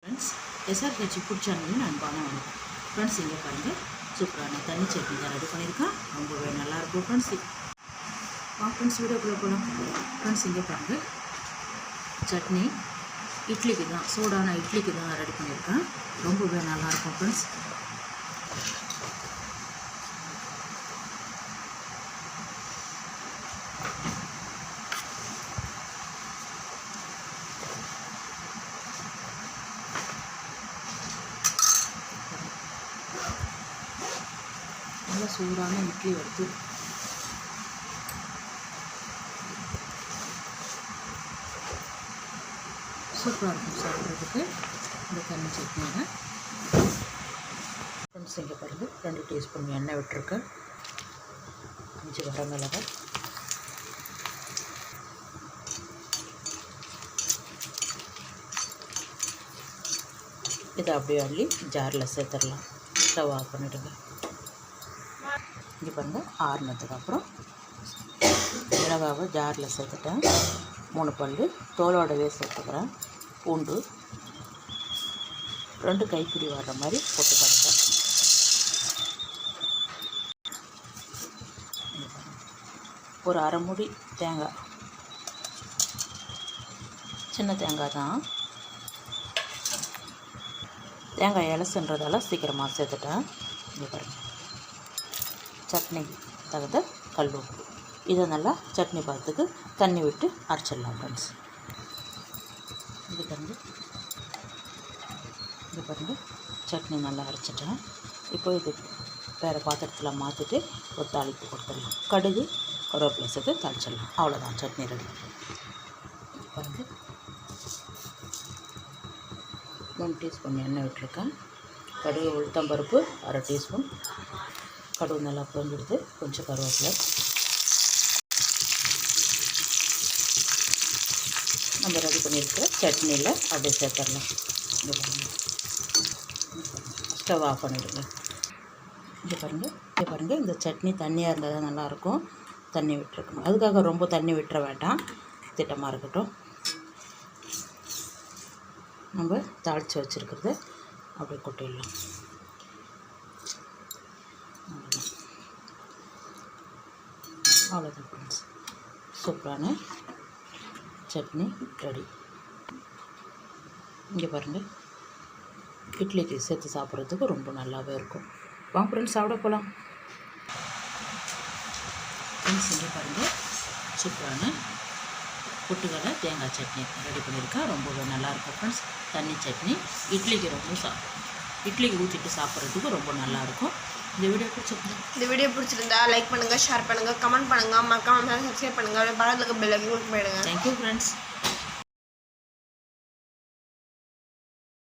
Friends, SRH food சேனலின் அன்பான வணக்கம். ஃப்ரெண்ட்ஸ், இங்கே பாருங்கள், சூப்பரான தண்ணி சட்னி தான் ரெடி பண்ணியிருக்கேன். ரொம்பவே நல்லாயிருக்கும் ஃப்ரெண்ட்ஸ். ஃப்ரெண்ட்ஸ், வீடியோக்குள்ளே போகலாம். ஃப்ரெண்ட்ஸ், இங்கே பாருங்கள், சட்னி இட்லிக்கு தான், சூடான இட்லிக்கு தான் ரெடி பண்ணியிருக்கேன். ரொம்பவே நல்லாயிருக்கும் ஃப்ரெண்ட்ஸ். நல்லா சூடான இட்லி எடுத்து சூப்பராக இருக்கும் சாப்பிட்றதுக்கு இந்த தண்ணி சட்னியில். ஃப்ரெண்ட்ஸ், இங்கே பாருங்கள், 2 டீஸ்பூன் எண்ணெய் விட்டுருக்கேன். 5 வரமிளகாய், இதை அப்படியே அள்ளி ஜாரில் சேர்த்துடலாம். ஸ்டவ் ஆஃப் பண்ணிவிடுங்க. இங்கே பாருங்கள், ஆறுனதுக்கு அப்புறம் மிளகாவை ஜாரில் சேர்த்துட்டேன். 3 பல் தோலோடவே சேர்த்துக்கிறேன். பூண்டு 2 கைப்பிடி வர்ற மாதிரி போட்டுக்கிறேன். ஒரு அரை மூடி தேங்காய், சின்ன தேங்காய் தான். தேங்காய் இலசுன்றதால சீக்கிரமாக சேர்த்துட்டேன். இங்கே பாருங்கள், சட்னி தகுந்த கல் உப்பு. இதை நல்லா சட்னி பார்த்துக்கு தண்ணி விட்டு அரைச்சிடலாம் ஃப்ரெண்ட்ஸ். இது பாருங்கள், சட்னி நல்லா அரைச்சிட்டேன். இப்போ இது வேறு பாத்திரத்தில் மாற்றிட்டு ஒரு தாளிப்பு கொடுத்துடலாம். கடுகு கருவேப்பிலை சேர்த்து தாளிச்சிடலாம். அவ்வளோதான், சட்னி ரெடி. பாருங்கள், 3 டீஸ்பூன் எண்ணெய் விட்டுருக்கேன். கடுகு உளுத்தம்பருப்பு 1/2 டீஸ்பூன். கடுகு நல்லா பொரிஞ்சிடுது. கொஞ்சம் கருவேப்பிலை, நம்ம ரெடி பண்ணியிருக்கிற சட்னியில் அப்படியே சேர்த்துடலாம். இங்கே பாருங்கள், ஸ்டவ் ஆஃப் பண்ணிவிடுங்க. இங்கே பாருங்கள், இந்த சட்னி தண்ணியாக இருந்தால் தான் நல்லாயிருக்கும். தண்ணி விட்டுருக்கணும், அதுக்காக ரொம்ப தண்ணி விட்டுற வேண்டாம், திட்டமாக இருக்கட்டும். நம்ம தாளித்து வச்சுருக்கிறத அப்படியே கொட்டிடலாம். அவ்வளோதான் ஃப்ரெண்ட்ஸ், சூப்பரான சட்னி ரெடி. இங்கே பாருங்கள், இட்லிக்கு சேர்த்து சாப்பிட்றதுக்கு ரொம்ப நல்லாவே இருக்கும். வாங்க ஃப்ரெண்ட்ஸ், சாப்பிட போகலாம். ஃப்ரெண்ட்ஸ், இங்கே பாருங்கள், சூப்பரான பொட்டுக்கடலை தேங்காய் சட்னி ரெடி பண்ணியிருக்கேன். ரொம்பவே நல்லாயிருக்கும் ஃப்ரெண்ட்ஸ். தண்ணி சட்னி இட்லிக்கு இட்லிக்கு ஊற்றிட்டு சாப்பிட்றதுக்கு ரொம்ப நல்லாயிருக்கும். இந்த வீடியோ பிடிச்சிருந்தா லைக் பண்ணுங்கள், ஷேர் பண்ணுங்கள், கமெண்ட் பண்ணுங்கள், மறக்காம சப்ஸ்கிரைப் பண்ணுங்கள். பக்கத்தில் இருக்க பெல் ஐகான் கிளிக் பண்ணுங்கள். Thank you friends.